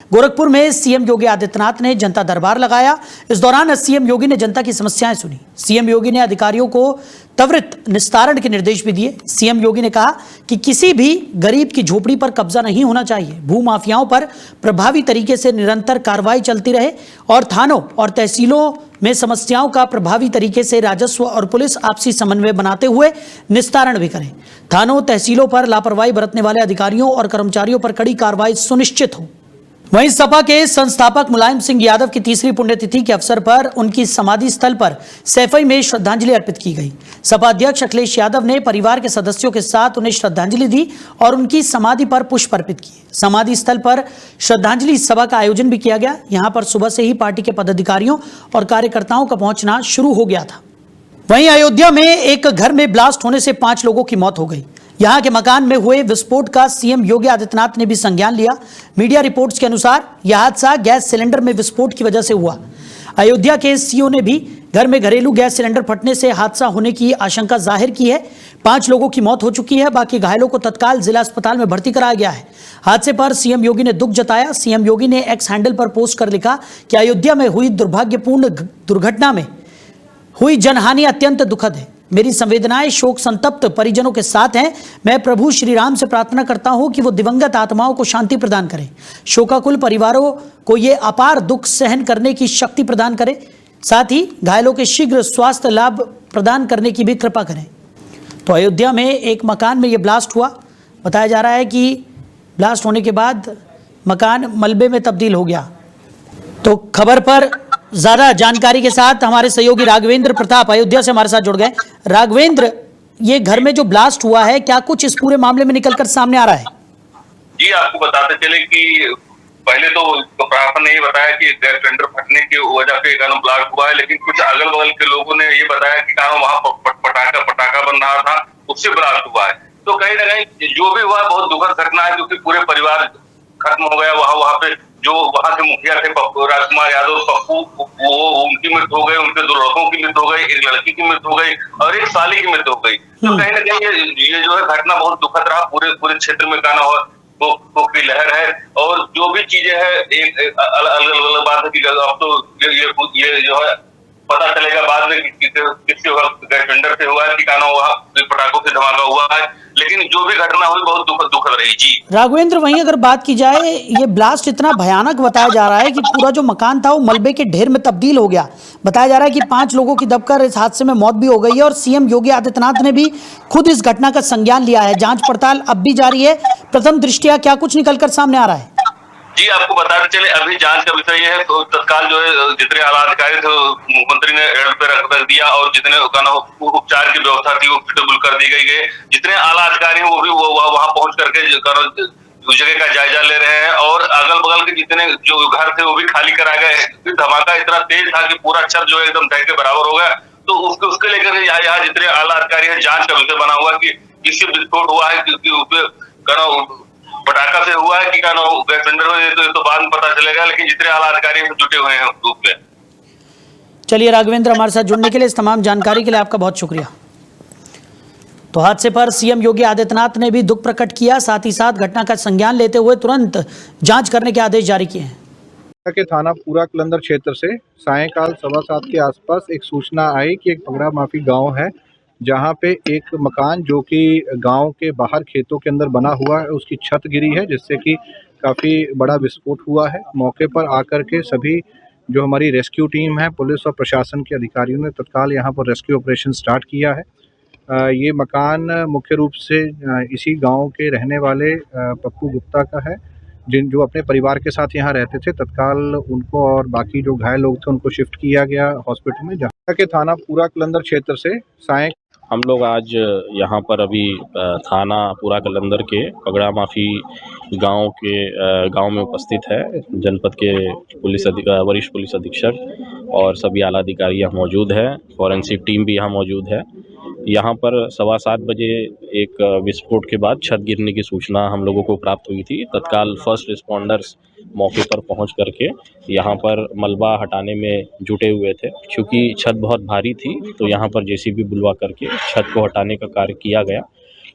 गोरखपुर में सीएम योगी आदित्यनाथ ने जनता दरबार लगाया। इस दौरान सीएम योगी ने जनता की समस्याएं सुनी। सीएम योगी ने अधिकारियों को त्वरित निस्तारण के निर्देश भी दिए। सीएम योगी ने कहा कि किसी भी गरीब की झोपड़ी पर कब्जा नहीं होना चाहिए। भूमाफियाओं पर प्रभावी तरीके से निरंतर कार्रवाई चलती रहे और थानों और तहसीलों में समस्याओं का प्रभावी तरीके से राजस्व और पुलिस आपसी समन्वय बनाते हुए निस्तारण भी करें। थानों तहसीलों पर लापरवाही बरतने वाले अधिकारियों और कर्मचारियों पर कड़ी कार्रवाई सुनिश्चित हो। वहीं सपा के संस्थापक मुलायम सिंह यादव की तीसरी पुण्यतिथि के अवसर पर उनकी समाधि स्थल पर सैफई में श्रद्धांजलि अर्पित की गई। सपा अध्यक्ष अखिलेश यादव ने परिवार के सदस्यों के साथ उन्हें श्रद्धांजलि दी और उनकी समाधि पर पुष्प अर्पित किए। समाधि स्थल पर श्रद्धांजलि सभा का आयोजन भी किया गया। यहाँ पर सुबह से ही पार्टी के पदाधिकारियों और कार्यकर्ताओं का पहुंचना शुरू हो गया था। वहीं अयोध्या में एक घर में ब्लास्ट होने से 5 लोगों की मौत हो गई। यहां के मकान में हुए विस्फोट का सीएम योगी आदित्यनाथ ने भी संज्ञान लिया। मीडिया रिपोर्ट्स के अनुसार यह हादसा गैस सिलेंडर में विस्फोट की वजह से हुआ। अयोध्या के सीओ ने भी घर में घरेलू गैस सिलेंडर फटने से हादसा होने की आशंका जाहिर की है। 5 लोगों की मौत हो चुकी है। बाकी घायलों को तत्काल जिला अस्पताल में भर्ती कराया गया है। हादसे पर सीएम योगी ने दुख जताया। सीएम योगी ने एक्स हैंडल पर पोस्ट कर लिखा कि अयोध्या में हुई दुर्भाग्यपूर्ण दुर्घटना में हुई जनहानि अत्यंत दुखद है। मेरी संवेदनाएं शोक संतप्त परिजनों के साथ हैं। मैं प्रभु श्री राम से प्रार्थना करता हूं कि वो दिवंगत आत्माओं को शांति प्रदान करें। शोकाकुल परिवारों को ये अपार दुख सहन करने की शक्ति प्रदान करें। साथ ही घायलों के शीघ्र स्वास्थ्य लाभ प्रदान करने की भी कृपा करें। तो अयोध्या में एक मकान में ये ब्लास्ट हुआ। बताया जा रहा है कि ब्लास्ट होने के बाद मकान मलबे में तब्दील हो गया। तो खबर पर ज्यादा जानकारी के साथ हमारे सहयोगी राघवेंद्र प्रताप अयोध्या से हमारे साथ जुड़ गए। राघवेंद्र, ये घर में जो ब्लास्ट हुआ है, क्या कुछ इस पूरे मामले में निकलकर सामने आ रहा है? जी, आपको बताते चले कि पहले तो प्रशासन ने ये बताया कि गैस सिलेंडर फटने की वजह से ब्लास्ट हुआ है, लेकिन कुछ अगल बगल के लोगों ने ये बताया कि वहाँ पटाखा बन रहा था, उससे ब्लास्ट हुआ है। तो कहीं ना कहीं जो भी हुआ बहुत दुखद घटना है, क्योंकि पूरे परिवार खत्म हो गया। वहाँ पे जो वहाँ के मुखिया थे राजकुमार यादव पप्पू, वो उनकी मृत्यु हो गई, उनके 2 लड़कों की मृत्यु हो गई, एक लड़की की मृत्यु हो गई और एक साली की मृत्यु हो गई। तो कहीं ना कहीं ये जो है घटना बहुत दुखद रहा। पूरे क्षेत्र में तो की लहर है। और जो भी चीजें है एक अलग बात है कि अब तो ये जो है पता चलेगा बाद में किससे गैस सिलेंडर से हुआ है, ठिकाना हुआ, पटाखों से धमाका हुआ है। लेकिन जो भी घटना हुई बहुत दुखद रही। जी राघवेंद्र, वहीं अगर बात की जाए, ये ब्लास्ट इतना भयानक बताया जा रहा है कि पूरा जो मकान था वो मलबे के ढेर में तब्दील हो गया। बताया जा रहा है कि 5 लोगों की दबकर इस हादसे में मौत भी हो गई है और सीएम योगी आदित्यनाथ ने भी खुद इस घटना का संज्ञान लिया है। जांच पड़ताल अब भी जारी है। प्रथम दृष्टया क्या कुछ निकलकर सामने आ रहा है? जी, आपको बताते चले अभी जांच का विषय है। तो तत्काल जो है जितने आला अधिकारी थे मुख्यमंत्री ने एड पे रख दिया और जितने उपचार की व्यवस्था थी वो सुटेबल कर दी गई है। जितने आला अधिकारी हैं वो भी वहां पहुंच करके जगह का जायजा ले रहे हैं और अगल बगल के जितने जो घर थे वो भी खाली करा गए। धमाका इतना तेज था कि पूरा छत जो है एकदम ढह के बराबर हो गया। तो उसके लेकर यहाँ जितने आला अधिकारी है जांच का विषय बना हुआ कि किससे विस्फोट हुआ है, पटाखा से हुआ है कि गैस सिलेंडर, तो बाद में पता चलेगा। लेकिन जितने आला अधिकारी जुटे हुए हैं ग्रुप पे। चलिए राघवेंद्र, हमारे साथ जुड़ने के लिए, इस तमाम जानकारी के लिए आपका बहुत शुक्रिया। तो हादसे पर सीएम योगी आदित्यनाथ ने भी दुख प्रकट किया। साथ ही साथ घटना का संज्ञान लेते हुए तुरंत जांच करने के आदेश जारी किए हैं। के थाना पूरा कलंदर क्षेत्र से सायंकाल 7:15 के आसपास एक सूचना आई कि एक पगड़ा माफी गांव है जहां पे एक मकान जो कि गांव के बाहर खेतों के अंदर बना हुआ है, उसकी छत गिरी है, जिससे कि काफ़ी बड़ा विस्फोट हुआ है। मौके पर आकर के सभी जो हमारी रेस्क्यू टीम है, पुलिस और प्रशासन के अधिकारियों ने तत्काल यहां पर रेस्क्यू ऑपरेशन स्टार्ट किया है। ये मकान मुख्य रूप से इसी गांव के रहने वाले पप्पू गुप्ता का है, जो अपने परिवार के साथ यहाँ रहते थे। तत्काल उनको और बाकी जो घायल लोग थे उनको शिफ्ट किया गया हॉस्पिटल में। जहाँ के थाना पूरा कलंदर क्षेत्र से हम लोग आज यहाँ पर अभी थाना पूरा कलंदर के पगड़ा माफी गांव में उपस्थित है। जनपद के वरिष्ठ पुलिस अधीक्षक और सभी आला अधिकारी यहाँ मौजूद है। फॉरेंसिक टीम भी यहाँ मौजूद है। यहाँ पर 7:15 बजे एक विस्फोट के बाद छत गिरने की सूचना हम लोगों को प्राप्त हुई थी। तत्काल फर्स्ट रिस्पॉन्डर्स मौके पर पहुंच करके यहाँ पर मलबा हटाने में जुटे हुए थे। क्योंकि छत बहुत भारी थी तो यहाँ पर जेसीबी बुलवा करके छत को हटाने का कार्य किया गया।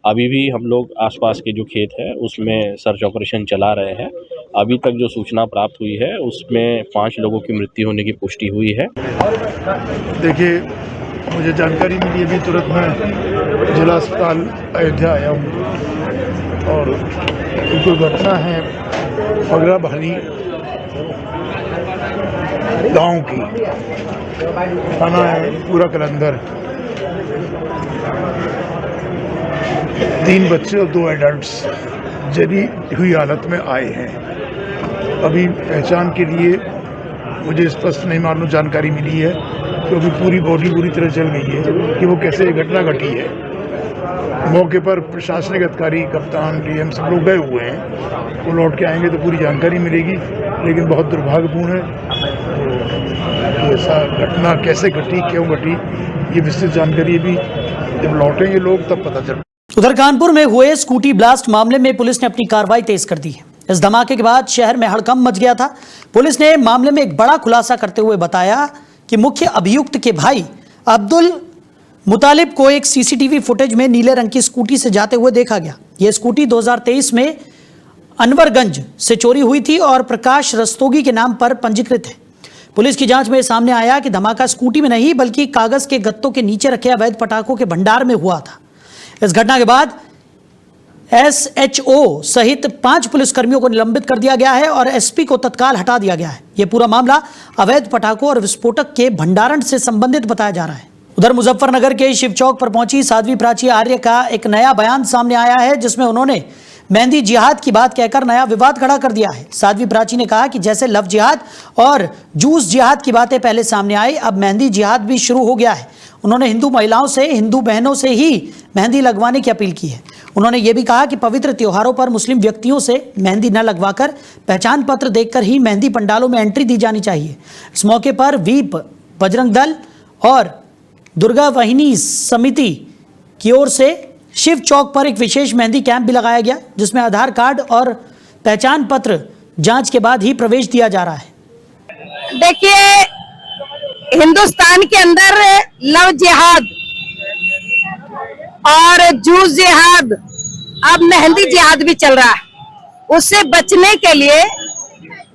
अभी भी हम लोग आसपास के जो खेत है उसमें सर्च ऑपरेशन चला रहे हैं। अभी तक जो सूचना प्राप्त हुई है उसमें 5 लोगों की मृत्यु होने की पुष्टि हुई है। देखिए, मुझे जानकारी मिली अभी तुरंत मैं जिला अस्पताल अयोध्या आया हूँ और एक दुर्घटना है पगड़ा भारी गांव की, थाना है पूरा कलंदर। 3 बच्चे और 2 एडल्ट्स जली हुई हालत में आए हैं। अभी पहचान के लिए मुझे स्पष्ट नहीं मालूम जानकारी मिली है क्योंकि पूरी बॉडी पूरी तरह जल गई है कि वो कैसे घटना घटी है। मौके पर प्रशासनिक अधिकारी, कप्तान, डीएम सब लोग गए हुए हैं। वो लौट के आएंगे तो पूरी जानकारी मिलेगी, लेकिन बहुत दुर्भाग्यपूर्ण है। तो ऐसा घटना कैसे घटी, क्यों घटी, ये विस्तृत जानकारी भी जब लौटेंगे लोग तब पता चल। उधर कानपुर में हुए स्कूटी ब्लास्ट मामले में पुलिस ने अपनी कार्रवाई तेज कर दी है। इस धमाके के बाद शहर में हड़कंप मच गया था। पुलिस ने मामले में एक बड़ा खुलासा करते हुए बताया कि मुख्य अभियुक्त के भाई अब्दुल मुतालिब को एक सीसीटीवी फुटेज में नीले रंग की स्कूटी से जाते हुए देखा गया। यह स्कूटी 2023 में अनवरगंज से चोरी हुई थी और प्रकाश रस्तोगी के नाम पर पंजीकृत है। पुलिस की जांच में सामने आया कि धमाका स्कूटी में नहीं बल्कि कागज के गत्तों के नीचे रखे अवैध पटाखों के भंडार में हुआ था। इस घटना के बाद एसएचओ सहित 5 पुलिसकर्मियों को निलंबित कर दिया गया है और एसपी को तत्काल हटा दिया गया है। यह पूरा मामला अवैध पटाखों और विस्फोटक के भंडारण से संबंधित बताया जा रहा है। उधर मुजफ्फरनगर के शिव चौक पर पहुंची साध्वी प्राची आर्य का एक नया बयान सामने आया है, जिसमें उन्होंने मेहंदी जिहाद की बात कहकर नया विवाद खड़ा कर दिया है। साध्वी प्राची ने कहा कि जैसे लव जिहाद और जूस जिहाद की बातें पहले सामने आई, अब मेहंदी जिहाद भी शुरू हो गया है। उन्होंने हिंदू महिलाओं से, हिंदू बहनों से ही मेहंदी लगवाने की अपील की है। उन्होंने ये भी कहा कि पवित्र त्योहारों पर मुस्लिम व्यक्तियों से मेहंदी न लगवाकर पहचान पत्र देखकर ही मेहंदी पंडालों में एंट्री दी जानी चाहिए। इस मौके पर वीप, बजरंग दल और दुर्गा वाहिनी समिति की ओर से शिव चौक पर एक विशेष मेहंदी कैंप भी लगाया गया, जिसमें आधार कार्ड और पहचान पत्र जांच के बाद ही प्रवेश दिया जा रहा है। देखिए, हिंदुस्तान के अंदर लव जिहाद और जूस जिहाद, अब मेहंदी जिहाद भी चल रहा है। उससे बचने के लिए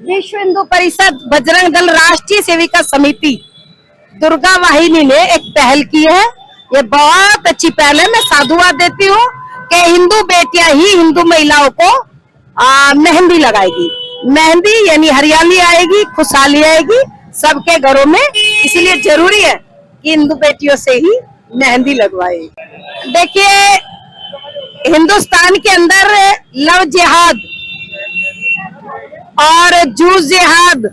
विश्व हिंदू परिषद, बजरंग दल, राष्ट्रीय सेविका समिति, दुर्गा वाहिनी ने एक पहल की है। ये बहुत अच्छी पहल है। मैं साधुवाद देती हूँ कि हिंदू बेटियां ही हिंदू महिलाओं को मेहंदी लगाएगी। मेहंदी यानी हरियाली आएगी, खुशहाली आएगी सबके घरों में। इसलिए जरूरी है कि हिंदू बेटियों से ही मेहंदी लगवाए। देखिए, हिंदुस्तान के अंदर लव जिहाद और जूस जिहाद,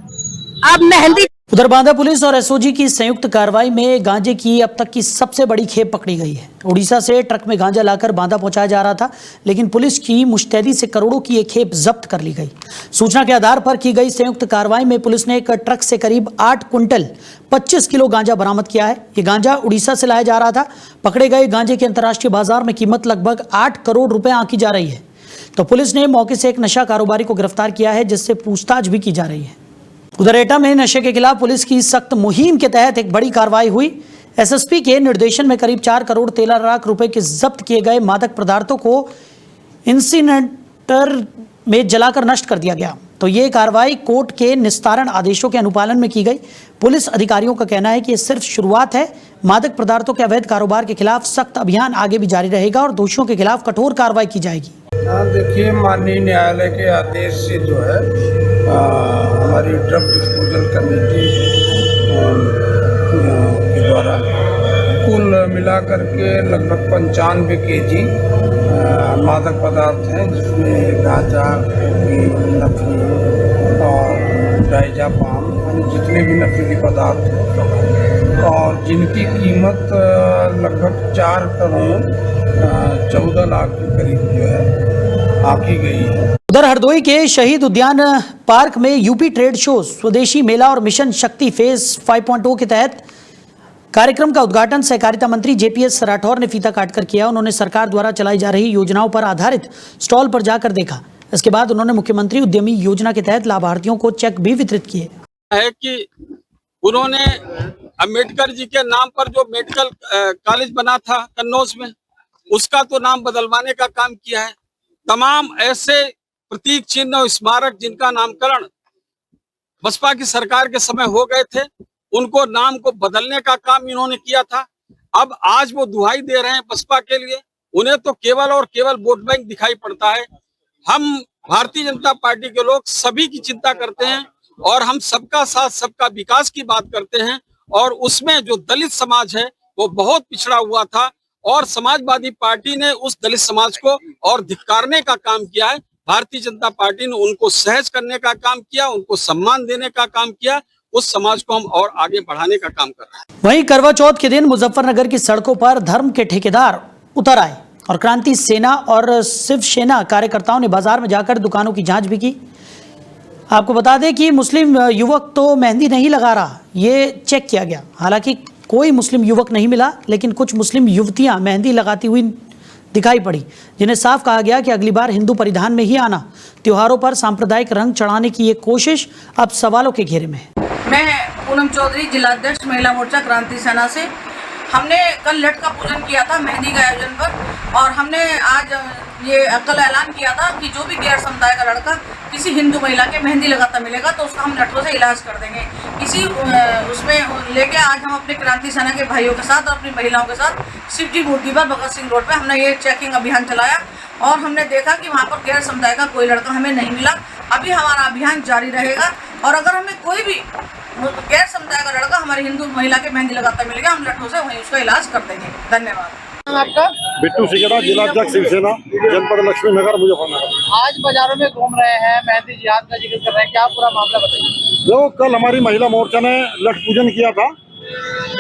अब मेहंदी। उधर बांदा पुलिस और एसओजी की संयुक्त कार्रवाई में गांजे की अब तक की सबसे बड़ी खेप पकड़ी गई है। उड़ीसा से ट्रक में गांजा लाकर बांदा पहुंचाया जा रहा था, लेकिन पुलिस की मुस्तैदी से करोड़ों की एक खेप जब्त कर ली गई। सूचना के आधार पर की गई संयुक्त कार्रवाई में पुलिस ने एक ट्रक से करीब 8 क्विंटल 25 किलो गांजा बरामद किया है। ये गांजा उड़ीसा से लाया जा रहा था। पकड़े गए गांजे की अंतर्राष्ट्रीय बाजार में कीमत लगभग 8 करोड़ रुपए आंकी जा रही है। तो पुलिस ने मौके से एक नशा कारोबारी को गिरफ्तार किया है, जिससे पूछताछ भी की जा रही है। उधर एटा में नशे के खिलाफ पुलिस की सख्त मुहिम के तहत एक बड़ी कार्रवाई हुई। एसएसपी के निर्देशन में करीब 4 करोड़ 13 लाख रुपए के जब्त किए गए मादक पदार्थों को इंसिनेटर में जलाकर नष्ट कर दिया गया। तो ये कार्रवाई कोर्ट के निस्तारण आदेशों के अनुपालन में की गई। पुलिस अधिकारियों का कहना है कि ये सिर्फ शुरुआत है। मादक पदार्थों के अवैध कारोबार के खिलाफ सख्त अभियान आगे भी जारी रहेगा और दोषियों के खिलाफ कठोर कार्रवाई की जाएगी। देखिए, माननीय न्यायालय के आदेश से जो है हमारी ड्रग डिस्पोजल कमेटी के द्वारा कुल मिलाकर के लगभग 95 केजी मादक पदार्थ हैं, जिसमें गांजा, नकली और डायजापाम, जितने भी नकली पदार्थ हैं और जिनकी कीमत लगभग 4 करोड़ 14 लाख के करीब जो है आंकी गई है। उधर हरदोई के शहीद उद्यान पार्क में यूपी ट्रेड शो, स्वदेशी मेला और मिशन शक्ति फेज 5.0 के तहत कार्यक्रम का उद्घाटन सहकारिता मंत्री जेपीएस राठौर ने फीता काटकर किया। उन्होंने सरकार द्वारा चलाई जा रही योजनाओं पर आधारित स्टॉल पर जाकर देखा। इसके बाद उन्होंने मुख्यमंत्री उद्यमी योजना के तहत लाभार्थियों को चेक भी वितरित किए। है कि उन्होंने अम्बेडकर जी के नाम पर जो मेडिकल कॉलेज बना था कन्नौज में, उसका तो नाम बदलवाने का काम किया है। तमाम ऐसे प्रतीक चिन्ह और स्मारक जिनका नामकरण बसपा की सरकार के समय हो गए थे, उनको नाम को बदलने का काम इन्होंने किया था। अब आज वो दुहाई दे रहे हैं बसपा के लिए। उन्हें तो केवल और केवल वोट बैंक दिखाई पड़ता है। हम भारतीय जनता पार्टी के लोग सभी की चिंता करते हैं और हम सबका साथ सबका विकास की बात करते हैं। और उसमें जो दलित समाज है वो बहुत पिछड़ा हुआ था और समाजवादी पार्टी ने उस दलित समाज को और धिक्कारने का काम किया है। भारतीय जनता पार्टी ने उनको सहज करने का काम किया, उनको सम्मान देने का काम किया। उस समाज को हम और आगे बढ़ाने का काम कर रहे हैं। वहीं करवा चौथ के दिन मुजफ्फरनगर की सड़कों पर धर्म के ठेकेदार उतर आए और क्रांति सेना और शिवसेना कार्यकर्ताओं ने बाजार में जाकर दुकानों की जांच भी की। आपको बता दें कि मुस्लिम युवक तो मेहंदी नहीं लगा रहा, ये चेक किया गया। हालांकि कोई मुस्लिम युवक नहीं मिला, लेकिन कुछ मुस्लिम युवतियां मेहंदी लगाती हुई दिखाई पड़ी, जिन्हें साफ कहा गया कि अगली बार हिंदू परिधान में ही आना। त्योहारों पर सांप्रदायिक रंग चढ़ाने की ये कोशिश अब सवालों के घेरे में है। मैं पूनम चौधरी, जिलाध्यक्ष महिला मोर्चा क्रांति सेना से। हमने कल लट का पूजन किया था मेहंदी के आयोजन पर, और हमने आज ये कल ऐलान किया था कि जो भी गैर समुदाय का लड़का किसी हिंदू महिला के मेहंदी लगाता मिलेगा तो उसका हम लठों से इलाज कर देंगे। इसी उसमें लेके आज हम अपने क्रांति सेना के भाइयों के साथ और अपनी महिलाओं के साथ शिवजी मूर्ति पर भगत सिंह रोड पे हमने ये चेकिंग अभियान चलाया और हमने देखा कि वहाँ पर गैर समुदाय का कोई लड़का हमें नहीं मिला। अभी हमारा अभियान जारी रहेगा और अगर हमें कोई भी गैर समुदाय का लड़का हमारी हिंदू महिला के मेहंदी लगाता मिलेगा, हम लठों से वहीं उसका इलाज कर देंगे। धन्यवाद। आपका बिट्टू सिकेरा, जिलाध्यक्ष शिवसेना, जनपद लक्ष्मी नगर, मुजफ्फरनगर। आज बाजारों में घूम रहे हैं, मेहंदी जिहाद का जिक्र कर रहे हैं, क्या पूरा मामला बताइए। जो कल हमारी महिला मोर्चा ने लठ पूजन किया था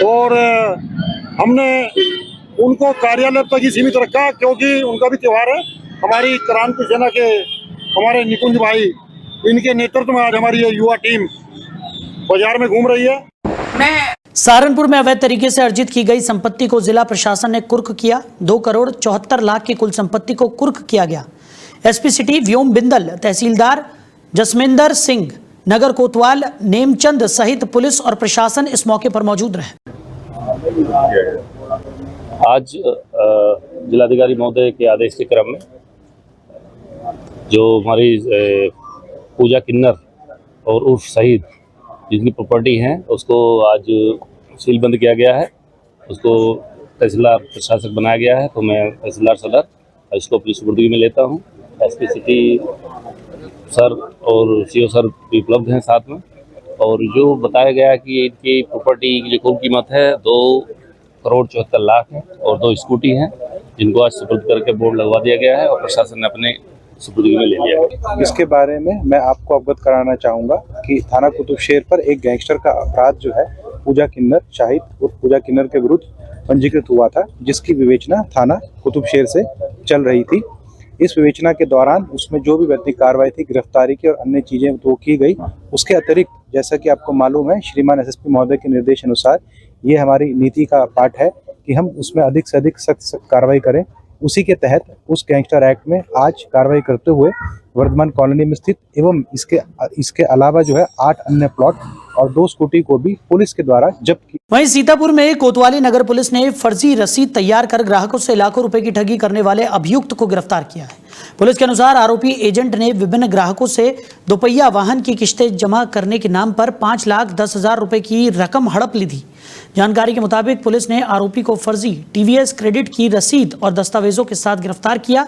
और हमने उनको कार्यालय तक ही सीमित रखा, क्योंकि उनका भी त्योहार है। हमारी क्रांति सेना के हमारे निकुंज भाई, इनके नेतृत्व में आज हमारी ये युवा टीम बाजार में घूम रही है। सहारनपुर में अवैध तरीके से अर्जित की गई संपत्ति को जिला प्रशासन ने कुर्क किया। 2 करोड़ 74 लाख की कुल संपत्ति को कुर्क किया गया। एसपी सिटी व्योम बिंदल, तहसीलदार जसमिंदर सिंह, नगर कोतवाल नेमचंद सहित पुलिस और प्रशासन इस मौके पर मौजूद रहे। आज जिलाधिकारी महोदय के आदेश के क्रम में जो हमारी पूजा किन्नर और उर्फ शहीद जिनकी प्रॉपर्टी है उसको आज सील बंद किया गया है। उसको तहसीलदार प्रशासक बनाया गया है, तो मैं तहसीलदार सदर इसको अपनी सुपुर्दगी में लेता हूँ। एसपी सिटी सर और सीओ सर भी उपलब्ध हैं साथ में। और जो बताया गया कि इनकी प्रॉपर्टी की जो कुल कीमत है 2 करोड़ 74 लाख है और 2 स्कूटी हैं, जिनको आज सुपुर्द करके बोर्ड लगवा दिया गया है और प्रशासन ने अपने सुपुर्दगी में ले लिया है। इसके बारे में मैं आपको अवगत कराना चाहूँगा कि थाना कुतुबशेर पर एक गैंगस्टर का अपराध जो है पूजा किन्नर शाहिद और पूजा किन्नर के विरुद्ध पंजीकृत हुआ था, जिसकी विवेचना थाना कुतुबशेर से चल रही थी। इस विवेचना के दौरान उसमें जो भी वैधानिक कार्रवाई थी, गिरफ्तारी की और अन्य चीज़ें तो की गई। उसके अतिरिक्त जैसा कि आपको मालूम है, श्रीमान एसएसपी महोदय के निर्देश अनुसार ये हमारी नीति का पार्ट है कि हम उसमें अधिक से अधिक सख्त कार्रवाई करें। उसी के तहत उस गैंगस्टर एक्ट में आज कार्रवाई करते हुए वर्धमान कॉलोनी में स्थित एवं इसके अलावा जो है 8 अन्य प्लॉट और 2 स्कूटी को भी पुलिस के द्वारा जब्त की। वहीं सीतापुर में कोतवाली नगर पुलिस ने फर्जी रसीद तैयार कर ग्राहकों से लाखों रुपए की ठगी करने वाले अभियुक्त को गिरफ्तार किया है। पुलिस के अनुसार आरोपी एजेंट ने विभिन्न ग्राहकों से दोपहिया वाहन की किस्तें जमा करने के नाम पर 5,10,000 रुपए की रकम हड़प ली थी। जानकारी के मुताबिक पुलिस ने आरोपी को फर्जी टीवीएस क्रेडिट की रसीद और दस्तावेजों के साथ गिरफ्तार किया।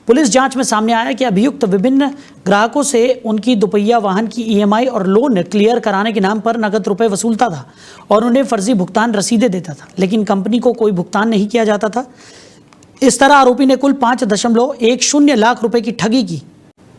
पुलिस जांच में सामने आया कि अभियुक्त विभिन्न ग्राहकों से उनकी दोपहिया वाहन की ईएमआई और लोन क्लियर कराने के नाम पर नगद रुपए वसूलता था और उन्हें फर्जी भुगतान रसीदें देता था, लेकिन कंपनी को कोई भुगतान नहीं किया जाता था। इस तरह आरोपी ने कुल 5.10 लाख रुपए की ठगी की।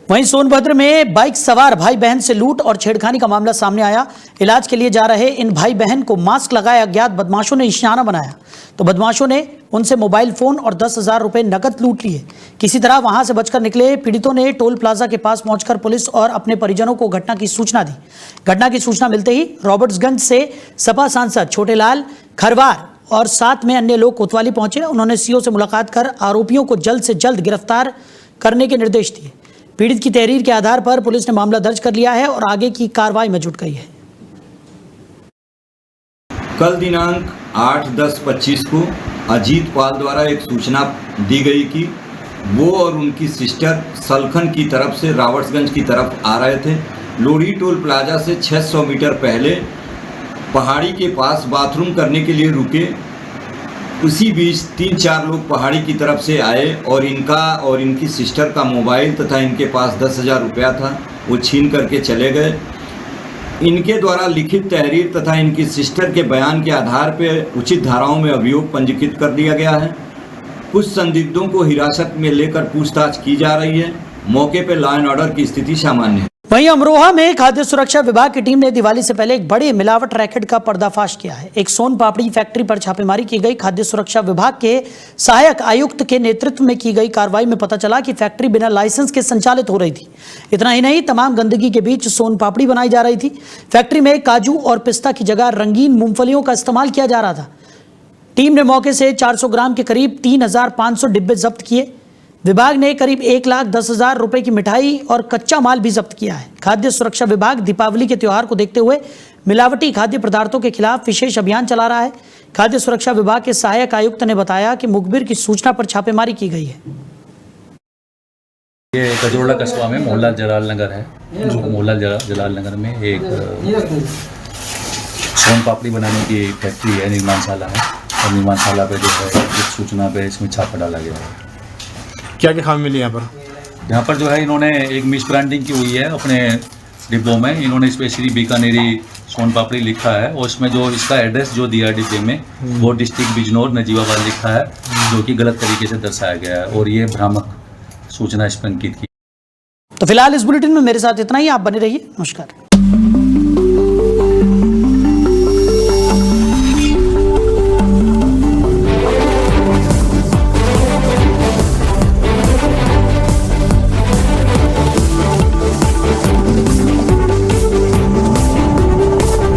वहीं सोनभद्र में बाइक सवार भाई बहन से लूट और छेड़खानी का मामला सामने आया। इलाज के लिए जा रहे इन भाई बहन को मास्क लगाए अज्ञात बदमाशों ने निशाना बनाया, तो बदमाशों ने उनसे मोबाइल फोन और 10,000 रुपए नकद लूट लिए। किसी तरह वहां से बचकर निकले पीड़ितों ने टोल प्लाजा के पास पहुंचकर पुलिस और अपने परिजनों को घटना की सूचना दी। घटना की सूचना मिलते ही रॉबर्ट्सगंज से सपा सांसद छोटेलाल खरवार और साथ में अन्य लोग कोतवाली पहुंचे। उन्होंने सीओ से मुलाकात कर आरोपियों को जल्द से जल्द गिरफ्तार करने के निर्देश दिए। पीड़ित की तहरीर के आधार पर पुलिस ने मामला दर्ज कर लिया है और आगे की कार्रवाई में जुट गई है। कल दिनांक 8/10/25 को अजीत पाल द्वारा एक सूचना दी गई कि वो और उनकी सिस्टर सलखन की तरफ से रावट्सगंज की तरफ आ रहे थे। लोढ़ी टोल प्लाजा से 600 मीटर पहले पहाड़ी के पास बाथरूम करने के लिए रुके। उसी बीच 3-4 लोग पहाड़ी की तरफ से आए और इनका और इनकी सिस्टर का मोबाइल तथा इनके पास 10,000 रुपया था वो छीन करके चले गए। इनके द्वारा लिखित तहरीर तथा इनकी सिस्टर के बयान के आधार पर उचित धाराओं में अभियोग पंजीकृत कर दिया गया है। कुछ संदिग्धों को हिरासत में लेकर पूछताछ की जा रही है। मौके पर लॉ एंड ऑर्डर की स्थिति सामान्य है। वहीं अमरोहा में खाद्य सुरक्षा विभाग की टीम ने दिवाली से पहले एक बड़ी मिलावट रैकेट का पर्दाफाश किया है। एक सोन पापड़ी फैक्ट्री पर छापेमारी की गई। खाद्य सुरक्षा विभाग के सहायक आयुक्त के नेतृत्व में की गई कार्रवाई में पता चला कि फैक्ट्री बिना लाइसेंस के संचालित हो रही थी। इतना ही नहीं, तमाम गंदगी के बीच सोन पापड़ी बनाई जा रही थी। फैक्ट्री में काजू और पिस्ता की जगह रंगीन मूंगफलियों का इस्तेमाल किया जा रहा था। टीम ने मौके से 400 ग्राम के करीब 3,500 डिब्बे जब्त किए। विभाग ने करीब 1,10,000 रुपए की मिठाई और कच्चा माल भी जब्त किया है। खाद्य सुरक्षा विभाग दीपावली के त्योहार को देखते हुए मिलावटी खाद्य पदार्थों के खिलाफ विशेष अभियान चला रहा है। खाद्य सुरक्षा विभाग के सहायक आयुक्त ने बताया कि मुखबिर की सूचना पर छापेमारी की गई है। ये गजरोला कस्बा में मोहल्ला जलाल नगर है। मोहल्ला जलाल नगर में एक सोन पापड़ी बनाने की फैक्ट्री है, निर्माणशाला है। और निर्माणशाला पे जो है इस सूचना पे इसमें छापा डाला गया है। क्या क्या खामी मिली यहाँ पर जो है इन्होंने एक मिस ब्रांडिंग की हुई है अपने डिब्बों में। इन्होंने स्पेशली बीकानेरी सोन पापड़ी लिखा है और इसमें जो इसका एड्रेस जो दिया डिब्बे में वो डिस्ट्रिक्ट बिजनौर नजीबाबाद लिखा है, जो कि गलत तरीके से दर्शाया गया है और ये भ्रामक सूचना इस पर अंकित की। तो फिलहाल इस बुलेटिन में मेरे साथ इतना ही। आप बने रहिए। नमस्कार।